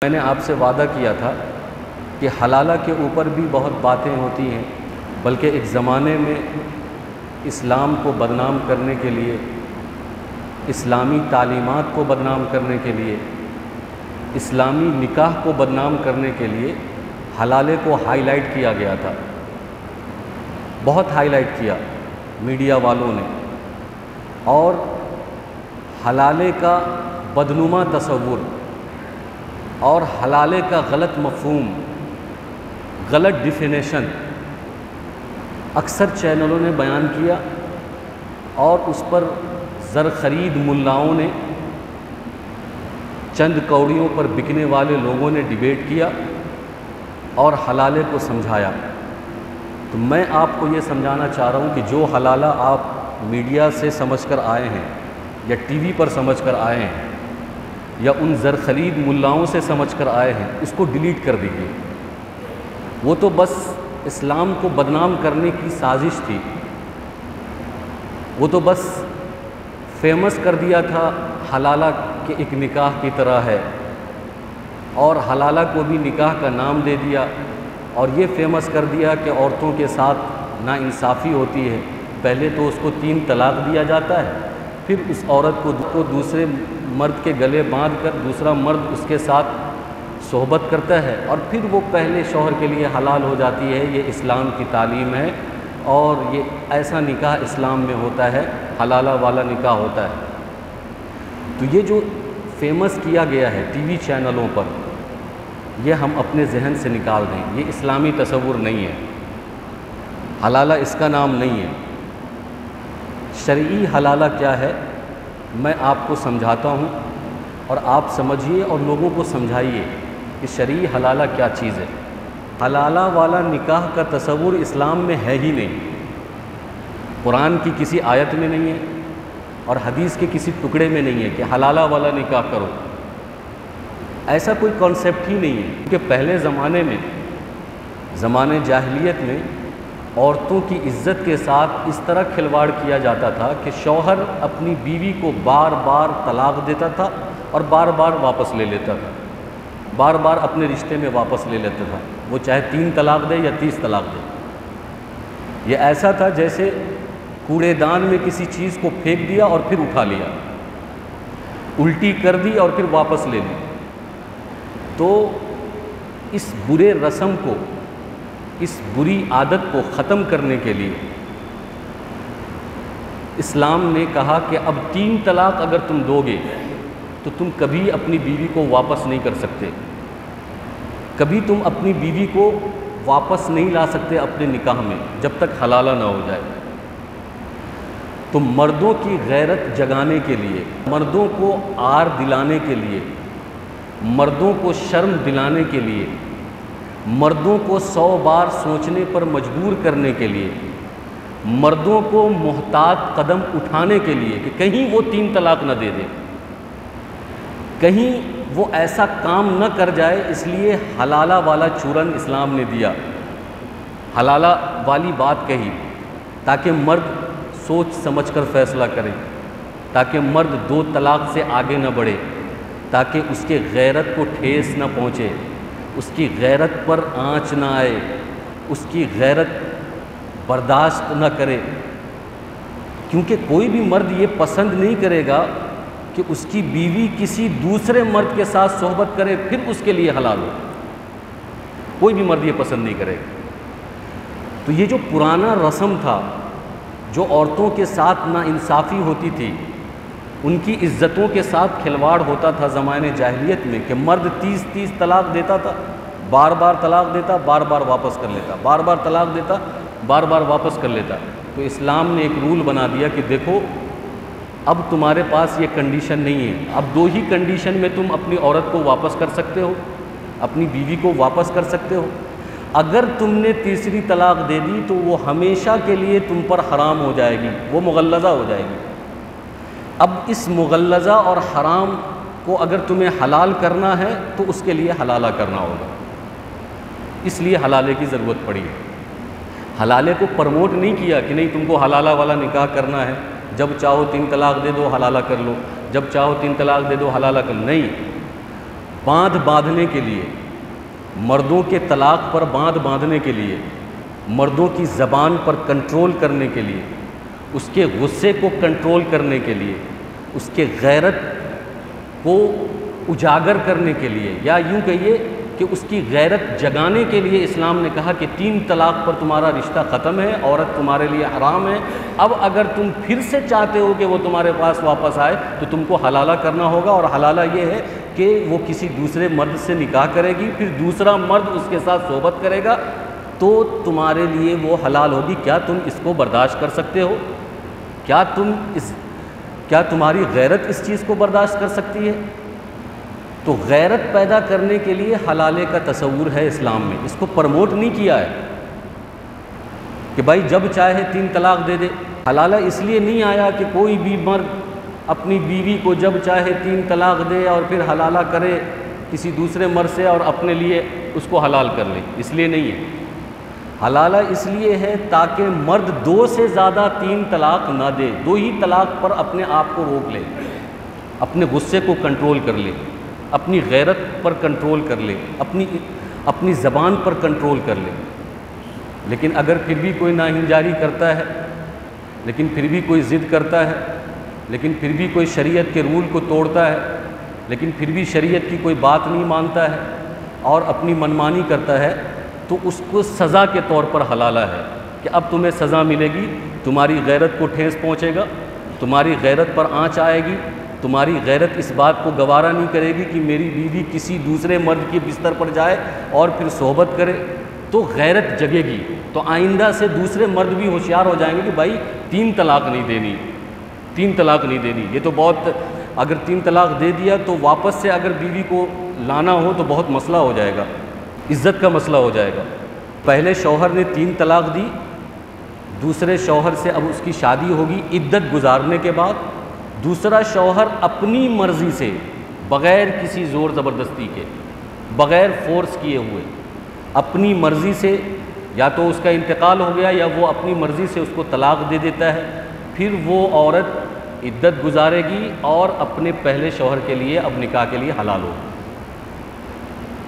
میں نے آپ سے وعدہ کیا تھا کہ حلالہ کے اوپر بھی بہت باتیں ہوتی ہیں، بلکہ ایک زمانے میں اسلام کو بدنام کرنے کے لیے، اسلامی تعلیمات کو بدنام کرنے کے لیے، اسلامی نکاح کو بدنام کرنے کے لیے حلالے کو ہائی لائٹ کیا گیا تھا، بہت ہائی لائٹ کیا میڈیا والوں نے، اور حلالے کا بدنما تصور اور حلالے کا غلط مفہوم، غلط ڈیفینیشن اکثر چینلوں نے بیان کیا، اور اس پر زرخرید ملاؤں نے، چند کوڑیوں پر بکنے والے لوگوں نے ڈیبیٹ کیا اور حلالے کو سمجھایا۔ تو میں آپ کو یہ سمجھانا چاہ رہا ہوں کہ جو حلالہ آپ میڈیا سے سمجھ کر آئے ہیں یا ٹی وی پر سمجھ کر آئے ہیں یا ان زرخرید ملاؤں سے سمجھ کر آئے ہیں، اس کو ڈیلیٹ کر دیجیے۔ وہ تو بس اسلام کو بدنام کرنے کی سازش تھی، وہ تو بس فیمس کر دیا تھا حلالہ کہ ایک نکاح کی طرح ہے، اور حلالہ کو بھی نکاح کا نام دے دیا، اور یہ فیمس کر دیا کہ عورتوں کے ساتھ ناانصافی ہوتی ہے۔ پہلے تو اس کو 3 طلاق دیا جاتا ہے، پھر اس عورت کو دوسرے مرد کے گلے باندھ کر دوسرا مرد اس کے ساتھ صحبت کرتا ہے، اور پھر وہ پہلے شوہر کے لیے حلال ہو جاتی ہے۔ یہ اسلام کی تعلیم ہے، اور یہ ایسا نکاح اسلام میں ہوتا ہے، حلالہ والا نکاح ہوتا ہے۔ تو یہ جو فیمس کیا گیا ہے ٹی وی چینلوں پر، یہ ہم اپنے ذہن سے نکال دیں، یہ اسلامی تصور نہیں ہے، حلالہ اس کا نام نہیں ہے۔ شرعی حلالہ کیا ہے میں آپ کو سمجھاتا ہوں، اور آپ سمجھیے اور لوگوں کو سمجھائیے کہ شرعی حلالہ کیا چیز ہے۔ حلالہ والا نکاح کا تصور اسلام میں ہے ہی نہیں، قرآن کی کسی آیت میں نہیں ہے، اور حدیث کے کسی ٹکڑے میں نہیں ہے کہ حلالہ والا نکاح کرو، ایسا کوئی کانسیپٹ ہی نہیں ہے۔ کیونکہ پہلے زمانے میں، زمانے جاہلیت میں، عورتوں کی عزت کے ساتھ اس طرح کھلواڑ کیا جاتا تھا کہ شوہر اپنی بیوی کو بار بار طلاق دیتا تھا اور بار بار واپس لے لیتا تھا، بار بار اپنے رشتے میں واپس لے لیتا تھا، وہ چاہے 3 طلاق دے یا 30 طلاق دے۔ یہ ایسا تھا جیسے کوڑے دان میں کسی چیز کو پھینک دیا اور پھر اٹھا لیا، الٹی کر دی اور پھر واپس لے لی۔ تو اس برے رسم کو، اس بری عادت کو ختم کرنے کے لیے اسلام نے کہا کہ اب 3 طلاق اگر تم دو گے تو تم کبھی اپنی بیوی کو واپس نہیں کر سکتے، کبھی تم اپنی بیوی کو واپس نہیں لا سکتے اپنے نکاح میں جب تک حلالہ نہ ہو جائے۔ تو مردوں کی غیرت جگانے کے لیے، مردوں کو عار دلانے کے لیے، مردوں کو شرم دلانے کے لیے، مردوں کو 100 بار سوچنے پر مجبور کرنے کے لیے، مردوں کو محتاط قدم اٹھانے کے لیے کہ کہیں وہ 3 طلاق نہ دے دے، کہیں وہ ایسا کام نہ کر جائے، اس لیے حلالہ والا چورن اسلام نے دیا، حلالہ والی بات کہی، تاکہ مرد سوچ سمجھ کر فیصلہ کرے، تاکہ مرد 2 طلاق سے آگے نہ بڑھے، تاکہ اس کے غیرت کو ٹھیس نہ پہنچے، اس کی غیرت پر آنچ نہ آئے، اس کی غیرت برداشت نہ کرے۔ کیونکہ کوئی بھی مرد یہ پسند نہیں کرے گا کہ اس کی بیوی کسی دوسرے مرد کے ساتھ صحبت کرے پھر اس کے لیے حلال ہو، کوئی بھی مرد یہ پسند نہیں کرے گا۔ تو یہ جو پرانا رسم تھا، جو عورتوں کے ساتھ ناانصافی ہوتی تھی، ان کی عزتوں کے ساتھ کھلواڑ ہوتا تھا زمانے جاہلیت میں، کہ مرد 30 طلاق دیتا تھا، بار بار طلاق دیتا، بار بار واپس کر لیتا، بار بار طلاق دیتا، بار بار واپس کر لیتا۔ تو اسلام نے ایک رول بنا دیا کہ دیکھو اب تمہارے پاس یہ کنڈیشن نہیں ہے، اب 2 ہی کنڈیشن میں تم اپنی عورت کو واپس کر سکتے ہو، اپنی بیوی کو واپس کر سکتے ہو۔ اگر تم نے تیسری طلاق دے دی تو وہ ہمیشہ کے لیے تم پر حرام ہو جائے گی، وہ مغلظہ ہو جائے گی۔ اب اس مغلظہ اور حرام کو اگر تمہیں حلال کرنا ہے تو اس کے لیے حلالہ کرنا ہوگا، اس لیے حلالے کی ضرورت پڑی ہے۔ حلالے کو پرموٹ نہیں کیا کہ نہیں تم کو حلالہ والا نکاح کرنا ہے، جب چاہو 3 طلاق دے دو حلالہ کر لو، جب چاہو 3 طلاق دے دو حلالہ کر لو، نہیں، باندھ باندھنے کے لیے، مردوں کے طلاق پر باندھ باندھنے کے لیے، مردوں کی زبان پر کنٹرول کرنے کے لیے، اس کے غصے کو کنٹرول کرنے کے لیے، اس کے غیرت کو اجاگر کرنے کے لیے، یا یوں کہیے کہ اس کی غیرت جگانے کے لیے اسلام نے کہا کہ 3 طلاق پر تمہارا رشتہ ختم ہے، عورت تمہارے لیے حرام ہے۔ اب اگر تم پھر سے چاہتے ہو کہ وہ تمہارے پاس واپس آئے تو تم کو حلالہ کرنا ہوگا، اور حلالہ یہ ہے کہ وہ کسی دوسرے مرد سے نکاح کرے گی، پھر دوسرا مرد اس کے ساتھ صحبت کرے گا تو تمہارے لیے وہ حلال ہوگی۔ کیا تم اس کو برداشت کر سکتے ہو؟ کیا تمہاری غیرت اس چیز کو برداشت کر سکتی ہے؟ تو غیرت پیدا کرنے کے لیے حلالے کا تصور ہے اسلام میں، اس کو پرموٹ نہیں کیا ہے کہ بھائی جب چاہے 3 طلاق دے دے۔ حلالہ اس لیے نہیں آیا کہ کوئی بھی مرد اپنی بیوی کو جب چاہے 3 طلاق دے اور پھر حلالہ کرے کسی دوسرے مرد سے اور اپنے لیے اس کو حلال کر لے، اس لیے نہیں ہے۔ حلالہ اس لیے ہے تاکہ مرد 2 سے زیادہ 3 طلاق نہ دے، 2 ہی طلاق پر اپنے آپ کو روک لے، اپنے غصے کو کنٹرول کر لے، اپنی غیرت پر کنٹرول کر لے، اپنی زبان پر کنٹرول کر لے۔ لیکن اگر پھر بھی کوئی ناہنجاری کرتا ہے، لیکن پھر بھی کوئی ضد کرتا ہے، لیکن پھر بھی کوئی شریعت کے رول کو توڑتا ہے، لیکن پھر بھی شریعت کی کوئی بات نہیں مانتا ہے اور اپنی منمانی کرتا ہے، تو اس کو سزا کے طور پر حلالہ ہے کہ اب تمہیں سزا ملے گی، تمہاری غیرت کو ٹھیس پہنچے گا، تمہاری غیرت پر آنچ آئے گی، تمہاری غیرت اس بات کو گوارا نہیں کرے گی کہ میری بیوی کسی دوسرے مرد کے بستر پر جائے اور پھر صحبت کرے، تو غیرت جگے گی۔ تو آئندہ سے دوسرے مرد بھی ہوشیار ہو جائیں گے کہ بھائی 3 طلاق نہیں دینی، 3 طلاق نہیں دینی، یہ تو بہت، اگر 3 طلاق دے دیا تو واپس سے اگر بیوی کو لانا ہو تو بہت مسئلہ ہو جائے گا، عزت کا مسئلہ ہو جائے گا۔ پہلے شوہر نے 3 طلاق دی، دوسرے شوہر سے اب اس کی شادی ہوگی عدت گزارنے کے بعد، دوسرا شوہر اپنی مرضی سے، بغیر کسی زور زبردستی کے، بغیر فورس کیے ہوئے، اپنی مرضی سے یا تو اس کا انتقال ہو گیا یا وہ اپنی مرضی سے اس کو طلاق دے دیتا ہے، پھر وہ عورت عدت گزارے گی اور اپنے پہلے شوہر کے لیے اب نکاح کے لیے حلال ہوگی۔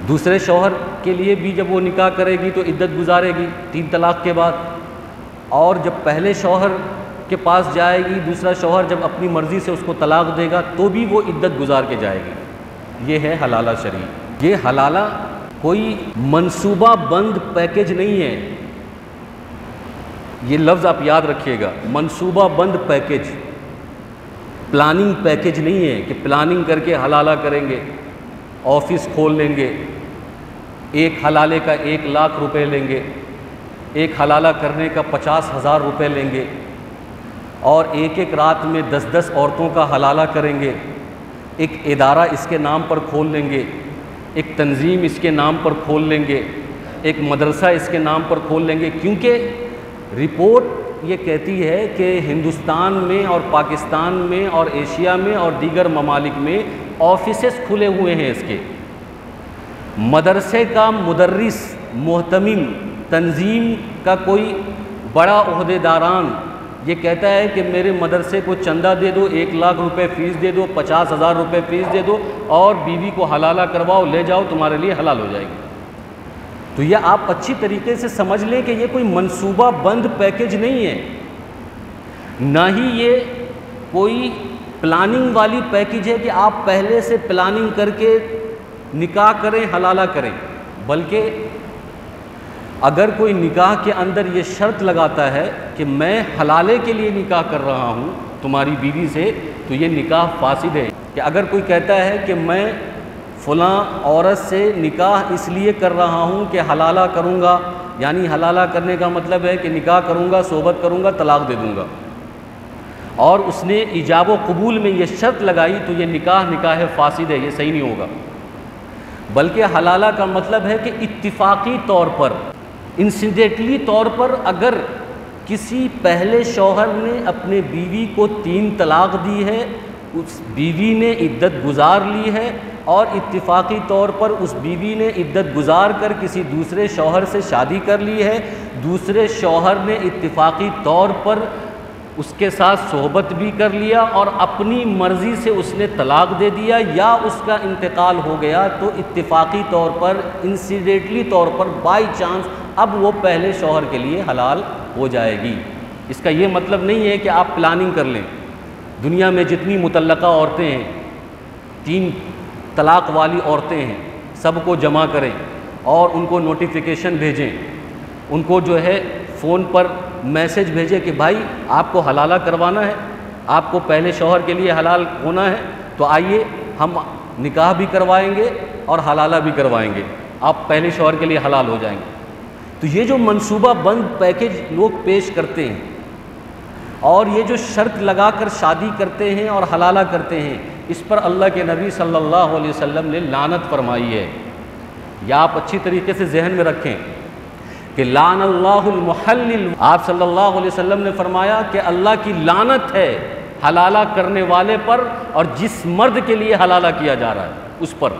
دوسرے شوہر کے لیے بھی جب وہ نکاح کرے گی تو عدت گزارے گی 3 طلاق کے بعد، اور جب پہلے شوہر کے پاس جائے گی، دوسرا شوہر جب اپنی مرضی سے اس کو طلاق دے گا تو بھی وہ عدت گزار کے جائے گی۔ یہ ہے حلالہ شرعی۔ یہ حلالہ کوئی منصوبہ بند پیکج نہیں ہے، یہ لفظ آپ یاد رکھیے گا، منصوبہ بند پیکج، پلاننگ پیکج نہیں ہے کہ پلاننگ کر کے حلالہ کریں گے، آفس کھول لیں گے، ایک حلالے کا 1 لاکھ روپے لیں گے، ایک حلالہ کرنے کا 50,000 روپے لیں گے، اور ایک رات میں 10 عورتوں کا حلالہ کریں گے، ایک ادارہ اس کے نام پر کھول لیں گے، ایک تنظیم اس کے نام پر کھول لیں گے، ایک مدرسہ اس کے نام پر کھول لیں گے، کیونکہ رپورٹ یہ کہتی ہے کہ ہندوستان میں اور پاکستان میں اور ایشیا میں اور دیگر ممالک میں آفیسز کھلے ہوئے ہیں اس کے۔ مدرسے کا مدرس، محتمم، تنظیم کا کوئی بڑا عہدیداران یہ کہتا ہے کہ میرے مدرسے کو چندہ دے دو، 1 لاکھ روپے فیس دے دو، 50,000 روپے فیس دے دو اور بیوی کو حلالہ کرواؤ، لے جاؤ، تمہارے لیے حلال ہو جائے گی۔ تو یہ آپ اچھی طریقے سے سمجھ لیں کہ یہ کوئی منصوبہ بند پیکج نہیں ہے، نہ ہی یہ کوئی پلاننگ والی پیکج ہے کہ آپ پہلے سے پلاننگ کر کے نکاح کریں، حلالہ کریں، بلکہ اگر کوئی نکاح کے اندر یہ شرط لگاتا ہے کہ میں حلالے کے لیے نکاح کر رہا ہوں تمہاری بیوی سے، تو یہ نکاح فاسد ہے۔ کہ اگر کوئی کہتا ہے کہ میں فلاں عورت سے نکاح اس لیے کر رہا ہوں کہ حلالہ کروں گا، یعنی حلالہ کرنے کا مطلب ہے کہ نکاح کروں گا، صحبت کروں گا، طلاق دے دوں گا، اور اس نے ایجاب و قبول میں یہ شرط لگائی، تو یہ نکاح فاسد ہے، یہ صحیح نہیں ہوگا۔ بلکہ حلالہ کا مطلب ہے کہ اتفاقی طور پر، انسیڈنٹلی طور پر، اگر کسی پہلے شوہر نے اپنے بیوی کو 3 طلاق دی ہے، اس بیوی نے عدت گزار لی ہے، اور اتفاقی طور پر اس بیوی نے عدت گزار کر کسی دوسرے شوہر سے شادی کر لی ہے، دوسرے شوہر نے اتفاقی طور پر اس کے ساتھ صحبت بھی کر لیا اور اپنی مرضی سے اس نے طلاق دے دیا یا اس کا انتقال ہو گیا، تو اتفاقی طور پر، انسیڈنٹلی طور پر، بائی چانس اب وہ پہلے شوہر کے لیے حلال ہو جائے گی۔ اس کا یہ مطلب نہیں ہے کہ آپ پلاننگ کر لیں، دنیا میں جتنی مطلقہ عورتیں ہیں، 3 طلاق والی عورتیں ہیں، سب کو جمع کریں اور ان کو نوٹیفیکیشن بھیجیں، ان کو جو ہے فون پر میسج بھیجے کہ بھائی آپ کو حلالہ کروانا ہے، آپ کو پہلے شوہر کے لیے حلال ہونا ہے، تو آئیے ہم نکاح بھی کروائیں گے اور حلالہ بھی کروائیں گے، آپ پہلے شوہر کے لیے حلال ہو جائیں گے۔ تو یہ جو منصوبہ بند پیکج لوگ پیش کرتے ہیں اور یہ جو شرط لگا کر شادی کرتے ہیں اور حلالہ کرتے ہیں، اس پر اللہ کے نبی صلی اللہ علیہ وسلم نے لعنت فرمائی ہے۔ یا آپ اچھی طریقے سے ذہن میں رکھیں کہ لعن اللہ المحلل، آپ صلی اللہ علیہ وسلم نے فرمایا کہ اللہ کی لعنت ہے حلالہ کرنے والے پر اور جس مرد کے لیے حلالہ کیا جا رہا ہے اس پر۔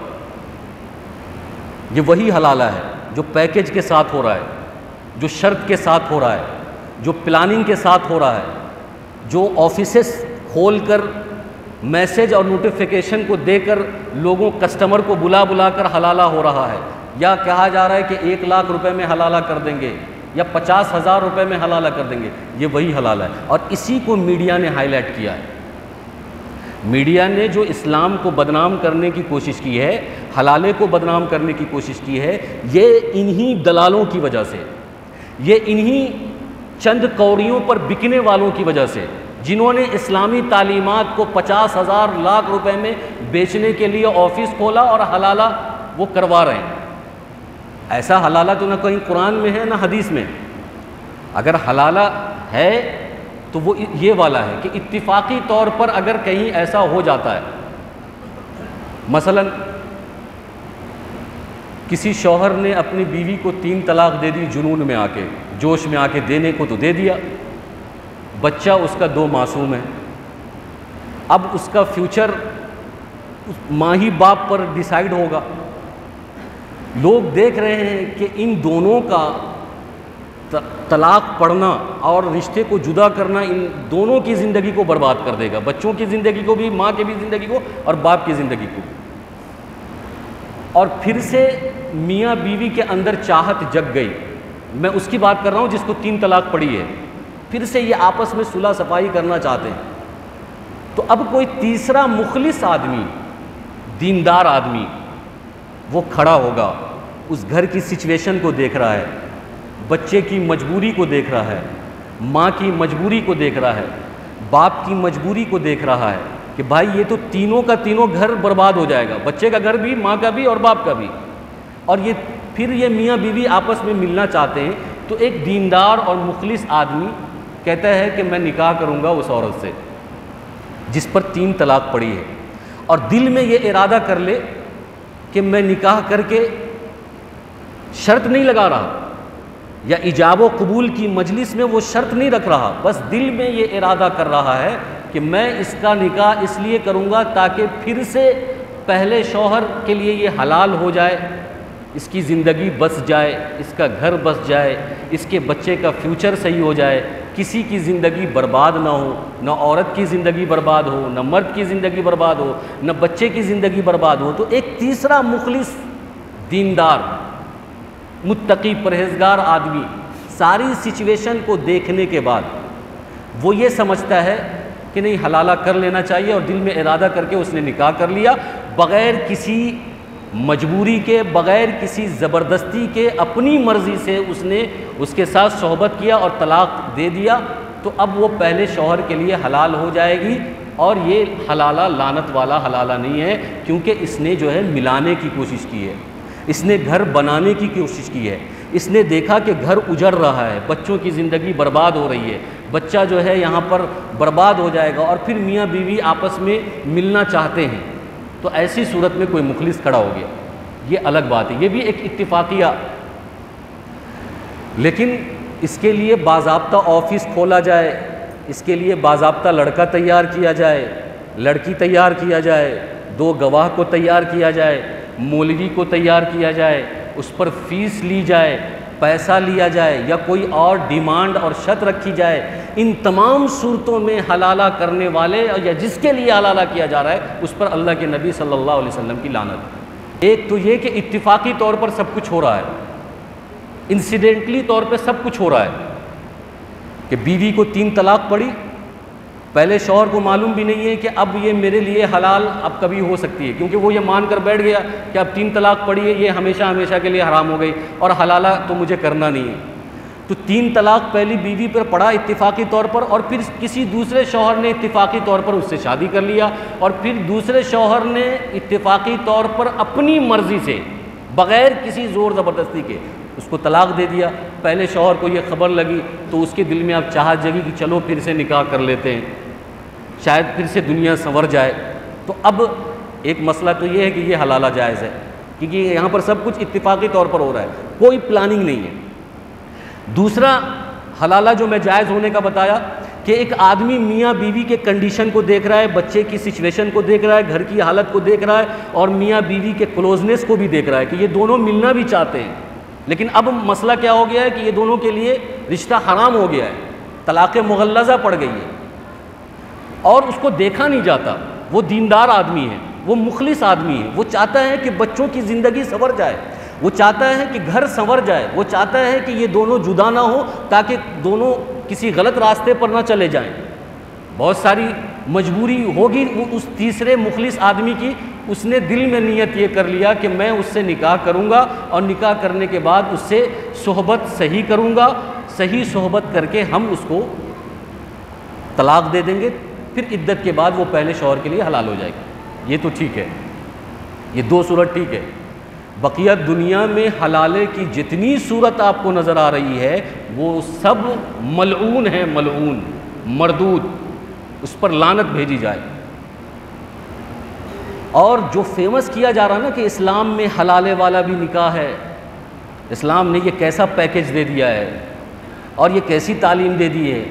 یہ وہی حلالہ ہے جو پیکج کے ساتھ ہو رہا ہے، جو شرط کے ساتھ ہو رہا ہے، جو پلاننگ کے ساتھ ہو رہا ہے، جو آفیسز کھول کر میسج اور نوٹیفیکیشن کو دے کر لوگوں کسٹمر کو بلا کر حلالہ ہو رہا ہے، یا کہا جا رہا ہے کہ 1 لاکھ روپے میں حلالہ کر دیں گے یا 50,000 روپے میں حلالہ کر دیں گے، یہ وہی حلالہ ہے۔ اور اسی کو میڈیا نے ہائی لائٹ کیا ہے۔ میڈیا نے جو اسلام کو بدنام کرنے کی کوشش کی ہے، حلالے کو بدنام کرنے کی کوشش کی ہے، یہ انہی دلالوں کی وجہ سے، یہ انہی چند کوڑیوں پر بکنے والوں کی وجہ سے، جنہوں نے اسلامی تعلیمات کو 50,000 لاکھ روپے میں بیچنے کے لیے آفس کھولا اور حلالہ وہ کروا رہے ہیں۔ ایسا حلالہ تو نہ کہیں قرآن میں ہے نہ حدیث میں۔ اگر حلالہ ہے تو وہ یہ والا ہے کہ اتفاقی طور پر اگر کہیں ایسا ہو جاتا ہے، مثلا کسی شوہر نے اپنی بیوی کو 3 طلاق دے دی، جنون میں آ کے، جوش میں آ کے دینے کو تو دے دیا، بچہ اس کا 2 معصوم ہے، اب اس کا فیوچر ماہی باپ پر ڈیسائیڈ ہوگا۔ لوگ دیکھ رہے ہیں کہ ان دونوں کا طلاق پڑھنا اور رشتے کو جدا کرنا ان دونوں کی زندگی کو برباد کر دے گا، بچوں کی زندگی کو بھی، ماں کی بھی زندگی کو اور باپ کی زندگی کو۔ اور پھر سے میاں بیوی کے اندر چاہت جگ گئی، میں اس کی بات کر رہا ہوں جس کو 3 طلاق پڑی ہے، پھر سے یہ آپس میں صلح صفائی کرنا چاہتے ہیں، تو اب کوئی تیسرا مخلص آدمی، دیندار آدمی وہ کھڑا ہوگا، اس گھر کی سچویشن کو دیکھ رہا ہے، بچے کی مجبوری کو دیکھ رہا ہے، ماں کی مجبوری کو دیکھ رہا ہے، باپ کی مجبوری کو دیکھ رہا ہے کہ بھائی یہ تو تینوں کا تینوں گھر برباد ہو جائے گا، بچے کا گھر بھی، ماں کا بھی اور باپ کا بھی، اور پھر یہ میاں بیوی آپس میں ملنا چاہتے ہیں، تو ایک دیندار اور مخلص آدمی کہتا ہے کہ میں نکاح کروں گا اس عورت سے جس پر 3 طلاق پڑی ہے، اور دل میں یہ ارادہ کر لے کہ میں نکاح کر کے شرط نہیں لگا رہا یا ایجاب و قبول کی مجلس میں وہ شرط نہیں رکھ رہا، بس دل میں یہ ارادہ کر رہا ہے کہ میں اس کا نکاح اس لیے کروں گا تاکہ پھر سے پہلے شوہر کے لیے یہ حلال ہو جائے، اس کی زندگی بس جائے، اس کا گھر بس جائے، اس کے بچے کا فیوچر صحیح ہو جائے، کسی کی زندگی برباد نہ ہو، نہ عورت کی زندگی برباد ہو، نہ مرد کی زندگی برباد ہو، نہ بچے کی زندگی برباد ہو۔ تو ایک تیسرا مخلص، دیندار، متقی، پرہیزگار آدمی ساری سچویشن کو دیکھنے کے بعد وہ یہ سمجھتا ہے کہ نہیں حلالہ کر لینا چاہیے، اور دل میں ارادہ کر کے اس نے نکاح کر لیا، بغیر کسی مجبوری کے، بغیر کسی زبردستی کے، اپنی مرضی سے اس نے اس کے ساتھ صحبت کیا اور طلاق دے دیا، تو اب وہ پہلے شوہر کے لیے حلال ہو جائے گی، اور یہ حلالہ لعنت والا حلالہ نہیں ہے، کیونکہ اس نے جو ہے ملانے کی کوشش کی ہے، اس نے گھر بنانے کی کوشش کی ہے، اس نے دیکھا کہ گھر اجڑ رہا ہے، بچوں کی زندگی برباد ہو رہی ہے، بچہ جو ہے یہاں پر برباد ہو جائے گا، اور پھر میاں بیوی آپس میں ملنا چاہتے ہیں، تو ایسی صورت میں کوئی مخلص کھڑا ہو گیا، یہ الگ بات ہے، یہ بھی ایک اتفاقیہ، لیکن اس کے لیے باضابطہ آفس کھولا جائے، اس کے لیے باضابطہ لڑکا تیار کیا جائے، لڑکی تیار کیا جائے، 2 گواہ کو تیار کیا جائے، مولوی کو تیار کیا جائے، اس پر فیس لی جائے، پیسہ لیا جائے، یا کوئی اور ڈیمانڈ اور شرط رکھی جائے ان تمام صورتوں میں حلالہ کرنے والے یا جس کے لیے حلالہ کیا جا رہا ہے اس پر اللہ کے نبی صلی اللہ علیہ وسلم کی لعنت۔ ایک تو یہ کہ اتفاقی طور پر سب کچھ ہو رہا ہے، انسیڈنٹلی طور پہ سب کچھ ہو رہا ہے، کہ بیوی کو 3 طلاق پڑی، پہلے شوہر کو معلوم بھی نہیں ہے کہ اب یہ میرے لیے حلال اب کبھی ہو سکتی ہے، کیونکہ وہ یہ مان کر بیٹھ گیا کہ اب 3 طلاق پڑی ہے، یہ ہمیشہ ہمیشہ کے لیے حرام ہو گئی اور حلالہ تو مجھے کرنا نہیں ہے۔ تو 3 طلاق پہلی بیوی پر پڑا اتفاقی طور پر، اور پھر کسی دوسرے شوہر نے اتفاقی طور پر اس سے شادی کر لیا، اور پھر دوسرے شوہر نے اتفاقی طور پر اپنی مرضی سے بغیر کسی زور زبردستی کے اس کو طلاق دے دیا۔ پہلے شوہر کو یہ خبر لگی تو اس کے دل میں اب چاہت جگی کہ چلو پھر سے نکاح کر لیتے ہیں، شاید پھر سے دنیا سنور جائے۔ تو اب ایک مسئلہ تو یہ ہے کہ یہ حلالہ جائز ہے، کیونکہ یہاں پر سب کچھ اتفاقی طور پر ہو رہا ہے، کوئی پلاننگ نہیں ہے۔ دوسرا حلالہ جو میں جائز ہونے کا بتایا کہ ایک آدمی میاں بیوی کے کنڈیشن کو دیکھ رہا ہے، بچے کی سچویشن کو دیکھ رہا ہے، گھر کی حالت کو دیکھ رہا ہے، اور میاں بیوی کے کلوزنس کو بھی دیکھ رہا ہے کہ یہ دونوں ملنا بھی چاہتے ہیں، لیکن اب مسئلہ کیا ہو گیا ہے کہ یہ دونوں کے لیے رشتہ حرام ہو گیا ہے، طلاق مغلظہ پڑ گئی ہے، اور اس کو دیکھا نہیں جاتا۔ وہ دیندار آدمی ہے، وہ مخلص آدمی ہے، وہ چاہتا ہے کہ بچوں کی زندگی سنور جائے، وہ چاہتا ہے کہ گھر سنور جائے، وہ چاہتا ہے کہ یہ دونوں جدا نہ ہو تاکہ دونوں کسی غلط راستے پر نہ چلے جائیں۔ بہت ساری مجبوری ہوگی اس تیسرے مخلص آدمی کی، اس نے دل میں نیت یہ کر لیا کہ میں اس سے نکاح کروں گا، اور نکاح کرنے کے بعد اس سے صحبت صحیح کروں گا، صحیح صحبت کر کے ہم اس کو طلاق دے دیں گے، پھر عدت کے بعد وہ پہلے شوہر کے لیے حلال ہو جائے گی۔ یہ تو ٹھیک ہے، یہ 2 صورت ٹھیک ہے۔ بقیہ دنیا میں حلالے کی جتنی صورت آپ کو نظر آ رہی ہے وہ سب ملعون ہیں، ملعون، مردود، اس پر لعنت بھیجی جائے۔ اور جو فیمس کیا جا رہا نا کہ اسلام میں حلالے والا بھی نکاح ہے، اسلام نے یہ کیسا پیکج دے دیا ہے اور یہ کیسی تعلیم دے دی ہے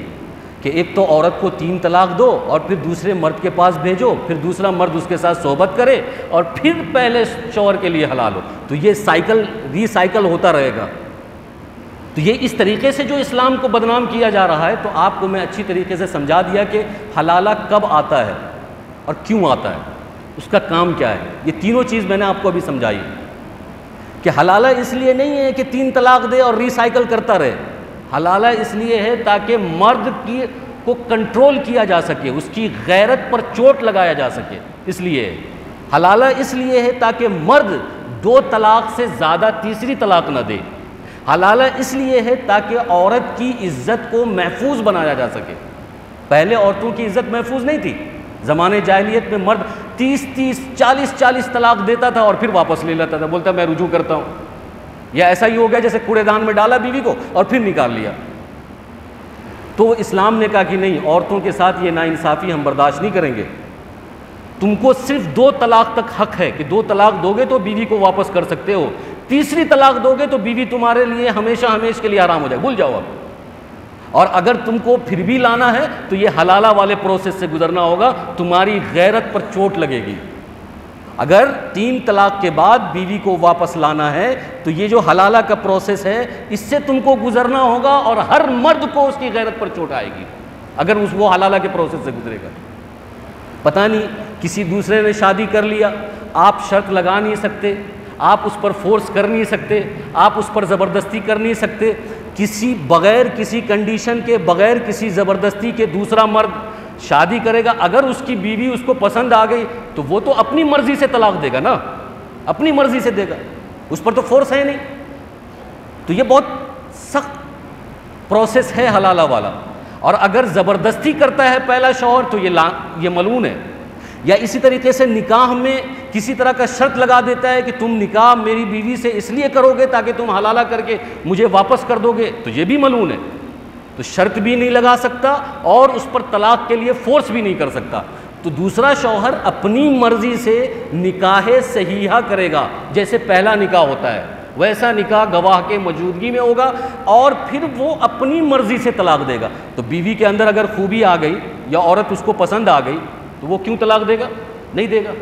کہ ایک تو عورت کو 3 طلاق دو اور پھر دوسرے مرد کے پاس بھیجو، پھر دوسرا مرد اس کے ساتھ صحبت کرے اور پھر پہلے شوہر کے لیے حلال ہو، تو یہ سائیکل ری سائیکل ہوتا رہے گا۔ تو یہ اس طریقے سے جو اسلام کو بدنام کیا جا رہا ہے، تو آپ کو میں اچھی طریقے سے سمجھا دیا کہ حلالہ کب آتا ہے اور کیوں آتا ہے، اس کا کام کیا ہے۔ یہ تینوں چیز میں نے آپ کو ابھی سمجھائی کہ حلالہ اس لیے نہیں ہے کہ 3 طلاق دے اور ری سائیکل کرتا رہے، حلالہ اس لیے ہے تاکہ مرد کو کنٹرول کیا جا سکے، اس کی غیرت پر چوٹ لگایا جا سکے، اس لیے ہے۔ حلالہ اس لیے ہے تاکہ مرد 2 طلاق سے زیادہ تیسری طلاق نہ دے۔ حلالہ اس لیے ہے تاکہ عورت کی عزت کو محفوظ بنایا جا سکے۔ پہلے عورتوں کی عزت محفوظ نہیں تھی، زمانے جاہلیت میں مرد 30 40 طلاق دیتا تھا اور پھر واپس لے لیتا تھا، بولتا میں رجوع کرتا ہوں، یا ایسا ہی ہو گیا جیسے کوڑے دان میں ڈالا بیوی کو اور پھر نکال لیا۔ تو اسلام نے کہا کہ نہیں، عورتوں کے ساتھ یہ ناانصافی ہم برداشت نہیں کریں گے، تم کو صرف 2 طلاق تک حق ہے کہ 2 طلاق دو گے تو بیوی کو واپس کر سکتے ہو، تیسری طلاق دو گے تو بیوی تمہارے لیے ہمیشہ ہمیشہ کے لیے حرام ہو جائے، بھول جاؤ اب۔ اور اگر تم کو پھر بھی لانا ہے تو یہ حلالہ والے پروسیس سے گزرنا ہوگا، تمہاری غیرت پر چوٹ لگے گی۔ اگر 3 طلاق کے بعد بیوی کو واپس لانا ہے تو یہ جو حلالہ کا پروسیس ہے اس سے تم کو گزرنا ہوگا، اور ہر مرد کو اس کی غیرت پر چوٹ آئے گی اگر وہ حلالہ کے پروسیس سے گزرے گا۔ پتہ نہیں کسی دوسرے نے شادی کر لیا، آپ شرط لگا نہیں سکتے، آپ اس پر فورس کر نہیں سکتے، آپ اس پر زبردستی کر نہیں سکتے، بغیر کسی کنڈیشن کے، بغیر کسی زبردستی کے دوسرا مرد شادی کرے گا، اگر اس کی بیوی اس کو پسند آ گئی تو وہ تو اپنی مرضی سے طلاق دے گا نا، اپنی مرضی سے دے گا، اس پر تو فورس ہے نہیں۔ تو یہ بہت سخت پروسیس ہے حلالہ والا، اور اگر زبردستی کرتا ہے پہلا شوہر تو یہ ملعون ہے۔ یا اسی طریقے سے نکاح میں کسی طرح کا شرط لگا دیتا ہے کہ تم نکاح میری بیوی سے اس لیے کرو گے تاکہ تم حلالہ کر کے مجھے واپس کر دو گے، تو یہ بھی ملعون ہے۔ تو شرط بھی نہیں لگا سکتا اور اس پر طلاق کے لیے فورس بھی نہیں کر سکتا، تو دوسرا شوہر اپنی مرضی سے نکاح صحیحہ کرے گا، جیسے پہلا نکاح ہوتا ہے ویسا نکاح گواہ کے موجودگی میں ہوگا، اور پھر وہ اپنی مرضی سے طلاق دے گا۔ تو بیوی کے اندر اگر خوبی آ گئی یا عورت اس کو پسند آ گئی تو وہ کیوں طلاق دے گا؟ نہیں دے گا۔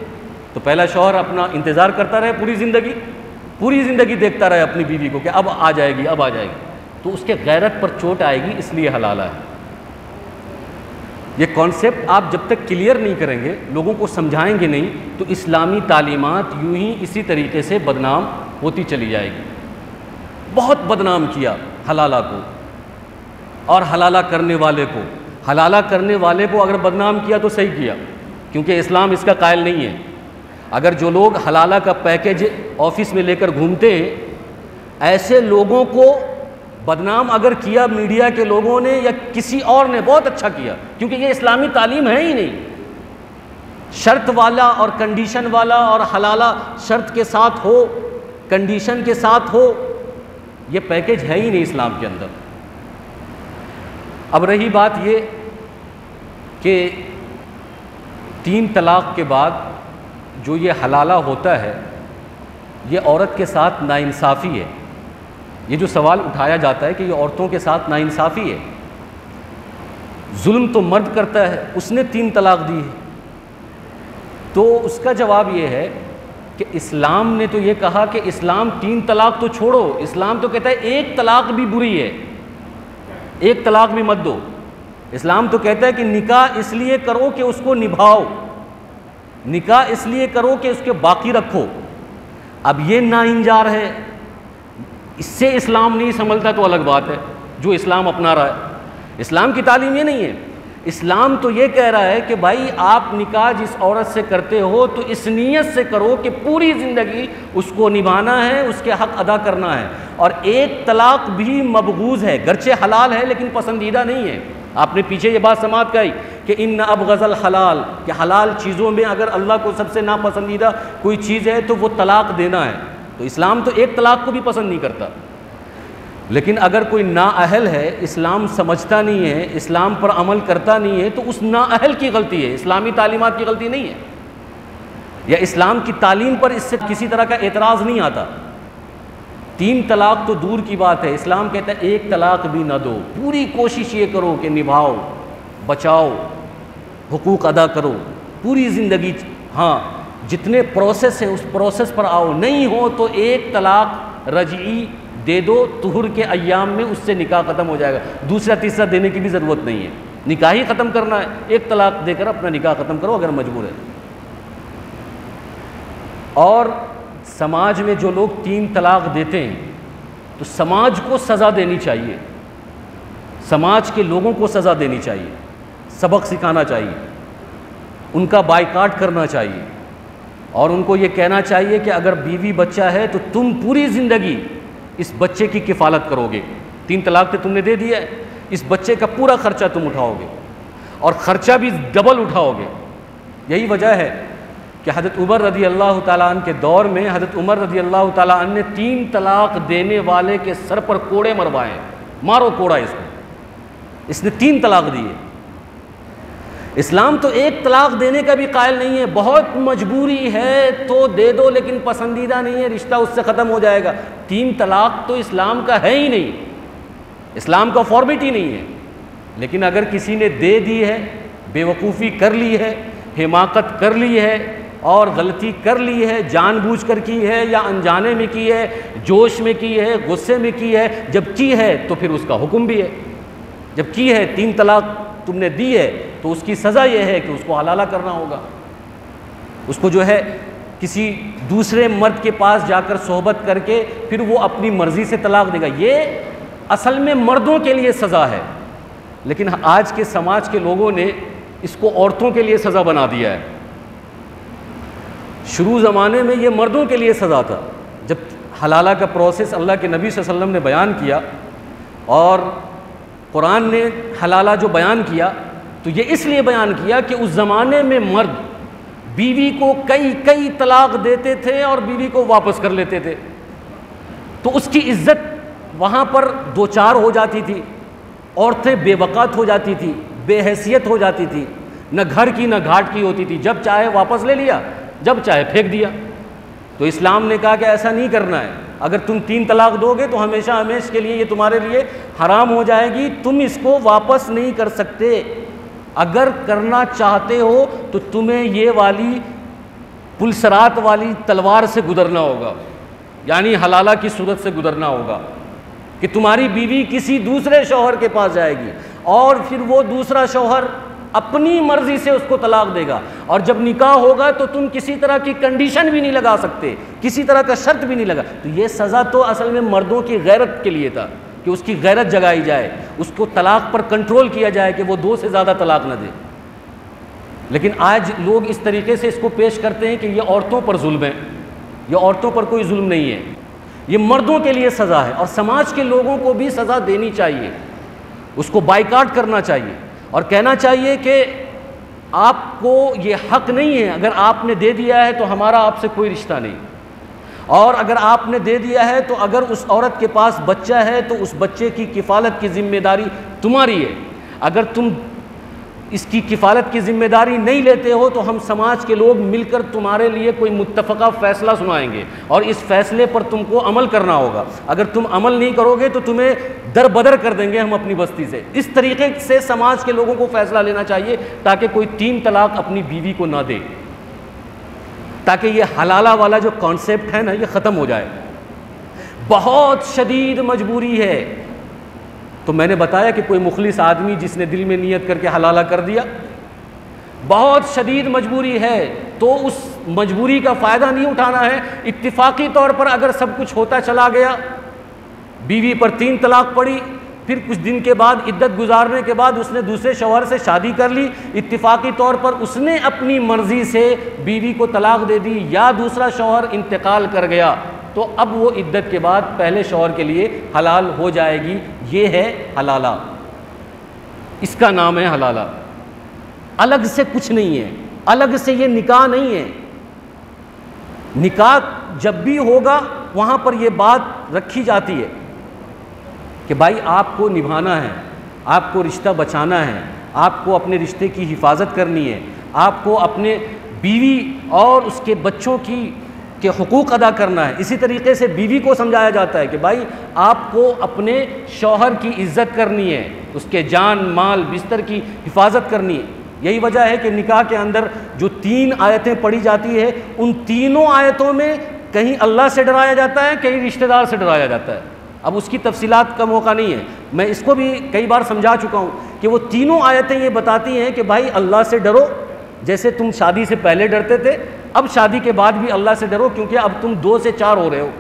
تو پہلا شوہر اپنا انتظار کرتا رہے، پوری زندگی دیکھتا رہے اپنی بیوی کو کہ اب آ جائے گی، اب آ جائے گی، تو اس کے غیرت پر چوٹ آئے گی، اس لیے حلالہ ہے۔ یہ کانسیپٹ آپ جب تک کلیئر نہیں کریں گے، لوگوں کو سمجھائیں گے نہیں، تو اسلامی تعلیمات یوں ہی اسی طریقے سے بدنام ہوتی چلی جائے گی۔ بہت بدنام کیا حلالہ کو اور حلالہ کرنے والے کو۔ حلالہ کرنے والے کو اگر بدنام کیا تو صحیح کیا، کیونکہ اسلام اس کا قائل نہیں ہے۔ اگر جو لوگ حلالہ کا پیکیج آفس میں لے کر گھومتے ہیں، ایسے لوگوں کو بدنام اگر کیا میڈیا کے لوگوں نے یا کسی اور نے، بہت اچھا کیا، کیونکہ یہ اسلامی تعلیم ہے ہی نہیں۔ شرط والا اور کنڈیشن والا، اور حلالہ شرط کے ساتھ ہو، کنڈیشن کے ساتھ ہو، یہ پیکیج ہے ہی نہیں اسلام کے اندر۔ اب رہی بات یہ کہ 3 طلاق کے بعد جو یہ حلالہ ہوتا ہے، یہ عورت کے ساتھ ناانصافی ہے۔ یہ جو سوال اٹھایا جاتا ہے کہ یہ عورتوں کے ساتھ ناانصافی ہے، ظلم تو مرد کرتا ہے، اس نے 3 طلاق دی ہے، تو اس کا جواب یہ ہے کہ اسلام نے تو یہ کہا کہ اسلام 3 طلاق تو چھوڑو، اسلام تو کہتا ہے 1 طلاق بھی بری ہے، 1 طلاق بھی مت دو۔ اسلام تو کہتا ہے کہ نکاح اس لیے کرو کہ اس کو نبھاؤ، نکاح اس لیے کرو کہ اس کے باقی رکھو۔ اب یہ ناانجار ہے، اس سے اسلام نہیں سنبھلتا تو الگ بات ہے، جو اسلام اپنا رہا ہے۔ اسلام کی تعلیم یہ نہیں ہے، اسلام تو یہ کہہ رہا ہے کہ بھائی آپ نکاح جس عورت سے کرتے ہو تو اس نیت سے کرو کہ پوری زندگی اس کو نبھانا ہے، اس کے حق ادا کرنا ہے۔ اور 1 طلاق بھی مبغوض ہے، گرچہ حلال ہے لیکن پسندیدہ نہیں ہے۔ آپ نے پیچھے یہ بات سماعت کہی کہ ان ابغض الحلال، کہ حلال چیزوں میں اگر اللہ کو سب سے ناپسندیدہ کوئی چیز ہے تو وہ طلاق دینا ہے۔ تو اسلام تو 1 طلاق کو بھی پسند نہیں کرتا، لیکن اگر کوئی نااہل ہے، اسلام سمجھتا نہیں ہے، اسلام پر عمل کرتا نہیں ہے، تو اس نااہل کی غلطی ہے، اسلامی تعلیمات کی غلطی نہیں ہے، یا اسلام کی تعلیم پر اس سے کسی طرح کا اعتراض نہیں آتا۔ 3 طلاق تو دور کی بات ہے، اسلام کہتا ہے 1 طلاق بھی نہ دو، پوری کوشش یہ کرو کہ نبھاؤ، بچاؤ، حقوق ادا کرو پوری زندگی۔ ہاں جتنے پروسیس ہیں اس پروسیس پر آؤ، نہیں ہو تو 1 طلاق رجعی دے دو، طہر کے ایام میں اس سے نکاح ختم ہو جائے گا، دوسرا تیسرا دینے کی بھی ضرورت نہیں ہے، نکاح ہی ختم کرنا ہے، 1 طلاق دے کر اپنا نکاح ختم کرو اگر مجبور ہے۔ اور سماج میں جو لوگ 3 طلاق دیتے ہیں تو سماج کو سزا دینی چاہیے، سماج کے لوگوں کو سزا دینی چاہیے، سبق سکھانا چاہیے، ان کا بائیکاٹ کرنا چاہیے، اور ان کو یہ کہنا چاہیے کہ اگر بیوی بچہ ہے تو تم پوری زندگی اس بچے کی کفالت کرو گے۔ 3 طلاق تو تم نے دے دیا ہے، اس بچے کا پورا خرچہ تم اٹھاؤ گے، اور خرچہ بھی ڈبل اٹھاؤ گے۔ یہی وجہ ہے کہ حضرت عمر رضی اللہ تعالیٰ عنہ کے دور میں حضرت عمر رضی اللہ تعالیٰ عنہ نے 3 طلاق دینے والے کے سر پر کوڑے مروائے، مارو کوڑا اس کو، اس نے 3 طلاق دی ہے۔ اسلام تو 1 طلاق دینے کا بھی قائل نہیں ہے، بہت مجبوری ہے تو دے دو لیکن پسندیدہ نہیں ہے، رشتہ اس سے ختم ہو جائے گا۔ 3 طلاق تو اسلام کا ہے ہی نہیں، اسلام کا فارمیٹ ہی نہیں ہے۔ لیکن اگر کسی نے دے دی ہے، بے وقوفی کر لی ہے، حماقت کر لی ہے اور غلطی کر لی ہے، جان بوجھ کر کی ہے یا انجانے میں کی ہے، جوش میں کی ہے، غصے میں کی ہے، جب کی ہے تو پھر اس کا حکم بھی ہے۔ جب کی ہے 3 طلاق تم نے دی ہے تو اس کی سزا یہ ہے کہ اس کو حلالہ کرنا ہوگا، اس کو جو ہے کسی دوسرے مرد کے پاس جا کر صحبت کر کے پھر وہ اپنی مرضی سے طلاق دے گا۔ یہ اصل میں مردوں کے لیے سزا ہے، لیکن آج کے سماج کے لوگوں نے اس کو عورتوں کے لیے سزا بنا دیا ہے۔ شروع زمانے میں یہ مردوں کے لیے سزا تھا، جب حلالہ کا پروسیس اللہ کے نبی صلی اللہ علیہ وسلم نے بیان کیا اور قرآن نے حلالہ جو بیان کیا تو یہ اس لیے بیان کیا کہ اس زمانے میں مرد بیوی کو کئی طلاق دیتے تھے اور بیوی کو واپس کر لیتے تھے، تو اس کی عزت وہاں پر 2-4 ہو جاتی تھی، عورتیں بے وقت ہو جاتی تھی، بے حیثیت ہو جاتی تھی، نہ گھر کی نہ گھاٹ کی ہوتی تھی، جب چاہے واپس لے لیا، جب چاہے پھینک دیا۔ تو اسلام نے کہا کہ ایسا نہیں کرنا ہے، اگر تم 3 طلاق دو گے تو ہمیشہ ہمیشہ کے لیے یہ تمہارے لیے حرام ہو جائے گی، تم اس کو واپس نہیں کر سکتے، اگر کرنا چاہتے ہو تو تمہیں یہ والی پلسرات والی تلوار سے گزرنا ہوگا، یعنی حلالہ کی صورت سے گزرنا ہوگا کہ تمہاری بیوی کسی دوسرے شوہر کے پاس جائے گی اور پھر وہ دوسرا شوہر اپنی مرضی سے اس کو طلاق دے گا، اور جب نکاح ہوگا تو تم کسی طرح کی کنڈیشن بھی نہیں لگا سکتے، کسی طرح کا شرط بھی نہیں لگا۔ تو یہ سزا تو اصل میں مردوں کی غیرت کے لیے تھا کہ اس کی غیرت جگائی جائے، اس کو طلاق پر کنٹرول کیا جائے کہ وہ 2 سے زیادہ طلاق نہ دے۔ لیکن آج لوگ اس طریقے سے اس کو پیش کرتے ہیں کہ یہ عورتوں پر ظلم ہے، یہ عورتوں پر کوئی ظلم نہیں ہے، یہ مردوں کے لیے سزا ہے، اور سماج کے لوگوں کو بھی سزا دینی چاہیے، اس کو بائیکاٹ کرنا چاہیے اور کہنا چاہیے کہ آپ کو یہ حق نہیں ہے، اگر آپ نے دے دیا ہے تو ہمارا آپ سے کوئی رشتہ نہیں، اور اگر آپ نے دے دیا ہے تو اگر اس عورت کے پاس بچہ ہے تو اس بچے کی کفالت کی ذمہ داری تمہاری ہے، اگر تم اس کی کفالت کی ذمہ داری نہیں لیتے ہو تو ہم سماج کے لوگ مل کر تمہارے لیے کوئی متفقہ فیصلہ سنائیں گے اور اس فیصلے پر تم کو عمل کرنا ہوگا، اگر تم عمل نہیں کرو گے تو تمہیں در بدر کر دیں گے ہم اپنی بستی سے۔ اس طریقے سے سماج کے لوگوں کو فیصلہ لینا چاہیے تاکہ کوئی 3 طلاق اپنی بیوی کو نہ دے، تاکہ یہ حلالہ والا جو کانسیپٹ ہے نا یہ ختم ہو جائے۔ بہت شدید مجبوری ہے، تو میں نے بتایا کہ کوئی مخلص آدمی جس نے دل میں نیت کر کے حلالہ کر دیا، بہت شدید مجبوری ہے تو اس مجبوری کا فائدہ نہیں اٹھانا ہے۔ اتفاقی طور پر اگر سب کچھ ہوتا چلا گیا، بیوی پر 3 طلاق پڑی، پھر کچھ دن کے بعد عدت گزارنے کے بعد اس نے دوسرے شوہر سے شادی کر لی، اتفاقی طور پر اس نے اپنی مرضی سے بیوی کو طلاق دے دی یا دوسرا شوہر انتقال کر گیا، تو اب وہ عدت کے بعد پہلے شوہر کے لیے حلال ہو جائے گی۔ یہ ہے حلالہ، اس کا نام ہے حلالہ، الگ سے کچھ نہیں ہے، الگ سے یہ نکاح نہیں ہے۔ نکاح جب بھی ہوگا وہاں پر یہ بات رکھی جاتی ہے کہ بھائی آپ کو نبھانا ہے، آپ کو رشتہ بچانا ہے، آپ کو اپنے رشتے کی حفاظت کرنی ہے، آپ کو اپنے بیوی اور اس کے بچوں کے حقوق ادا کرنا ہے۔ اسی طریقے سے بیوی کو سمجھایا جاتا ہے کہ بھائی آپ کو اپنے شوہر کی عزت کرنی ہے، اس کے جان مال بستر کی حفاظت کرنی ہے۔ یہی وجہ ہے کہ نکاح کے اندر جو 3 آیتیں پڑھی جاتی ہے، ان تینوں آیتوں میں کہیں اللہ سے ڈرایا جاتا ہے، کہیں رشتہ دار سے ڈرایا جاتا ہے۔ اب اس کی تفصیلات کا موقع نہیں ہے، میں اس کو بھی کئی بار سمجھا چکا ہوں کہ وہ تینوں آیتیں یہ بتاتی ہیں کہ بھائی اللہ سے ڈرو، جیسے تم شادی سے پہلے ڈرتے تھے، اب شادی کے بعد بھی اللہ سے ڈرو، کیونکہ اب تم 2 سے 4 ہو رہے ہو،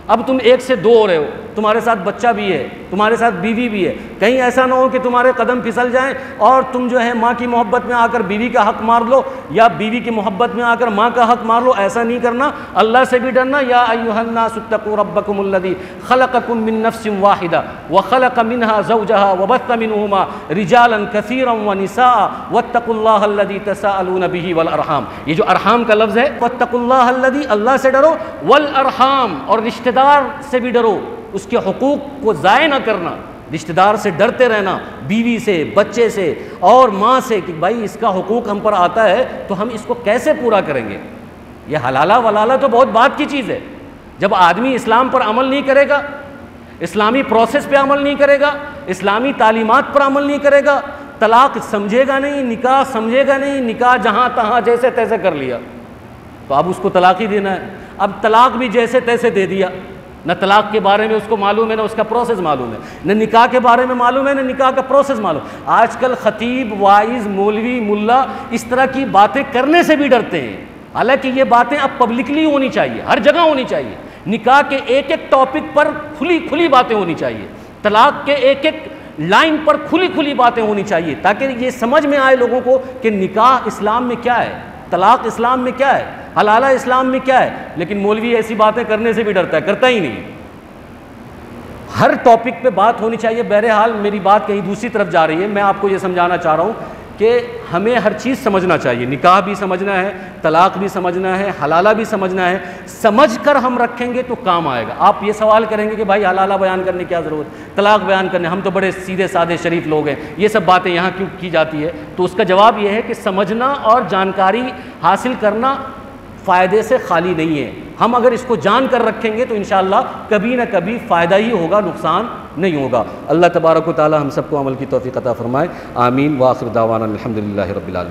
اب تم 1 سے 2 ہو رہے ہو، تمہارے ساتھ بچہ بھی ہے، تمہارے ساتھ بیوی بھی ہے، کہیں ایسا نہ ہو کہ تمہارے قدم پھسل جائیں اور تم جو ہے ماں کی محبت میں آ کر بیوی کا حق مار لو یا بیوی کی محبت میں آ کر ماں کا حق مار لو۔ ایسا نہیں کرنا، اللہ سے بھی ڈرنا۔ یا ایھا الناس اتقوا ربکم الذی خلقکم من نفس واحدہ وخلق منها زوجها وبث منهما رجالا کثیرا ونساء واتقوا اللہ الذی تساءلون به والارحام۔ یہ جو ارحام کا لفظ ہے، واتقوا اللہ الذی، اللہ سے ڈرو، والارحام، اور رشتہ دار سے بھی ڈرو، اس کے حقوق کو ضائع نہ کرنا، رشتہ دار سے ڈرتے رہنا، بیوی سے، بچے سے اور ماں سے، کہ بھائی اس کا حقوق ہم پر آتا ہے تو ہم اس کو کیسے پورا کریں گے۔ یہ حلالہ ولالہ تو بہت بات کی چیز ہے۔ جب آدمی اسلام پر عمل نہیں کرے گا، اسلامی پروسیس پہ عمل نہیں کرے گا، اسلامی تعلیمات پر عمل نہیں کرے گا، طلاق سمجھے گا نہیں، نکاح سمجھے گا نہیں، نکاح جہاں تہاں جیسے تیسے کر لیا، تو اب اس کو طلاق ہی دینا ہے۔ اب طلاق بھی جیسے تیسے دے دیا، نہ طلاق کے بارے میں اس کو معلوم ہے، نہ اس کا پروسیس معلوم ہے، نہ نکاح کے بارے میں معلوم ہے، نہ نکاح کا پروسیس معلوم۔ آج کل خطیب، واعظ، مولوی، ملا اس طرح کی باتیں کرنے سے بھی ڈرتے ہیں، حالانکہ یہ باتیں اب پبلکلی ہونی چاہیے، ہر جگہ ہونی چاہیے۔ نکاح کے ایک ایک ٹاپک پر کھلی باتیں ہونی چاہیے، طلاق کے ایک ایک لائن پر کھلی باتیں ہونی چاہیے، تاکہ یہ سمجھ میں آئے لوگوں کو کہ نکاح اسلام میں کیا ہے، طلاق اسلام میں کیا ہے، حلالہ اسلام میں کیا ہے۔ لیکن مولوی ایسی باتیں کرنے سے بھی ڈرتا ہے، کرتا ہی نہیں۔ ہر ٹاپک پہ بات ہونی چاہیے۔ بہرحال میری بات کہیں دوسری طرف جا رہی ہے، میں آپ کو یہ سمجھانا چاہ رہا ہوں کہ ہمیں ہر چیز سمجھنا چاہیے، نکاح بھی سمجھنا ہے، طلاق بھی سمجھنا ہے، حلالہ بھی سمجھنا ہے۔ سمجھ کر ہم رکھیں گے تو کام آئے گا۔ آپ یہ سوال کریں گے کہ بھائی حلالہ بیان کرنے کی کیا ضرورت، طلاق بیان کرنے، ہم تو بڑے سیدھے سادے شریف لوگ ہیں، یہ سب باتیں یہاں کیوں کی جاتی ہے؟ تو اس کا جواب یہ ہے کہ سمجھنا اور جانکاری حاصل کرنا فائدے سے خالی نہیں ہے۔ ہم اگر اس کو جان کر رکھیں گے تو انشاءاللہ کبھی نہ کبھی فائدہ ہی ہوگا، نقصان نہیں ہوگا۔ اللہ تبارک و تعالی ہم سب کو عمل کی توفیق عطا فرمائے، آمین۔ وآخر دعوانا الحمدللہ رب العالمین۔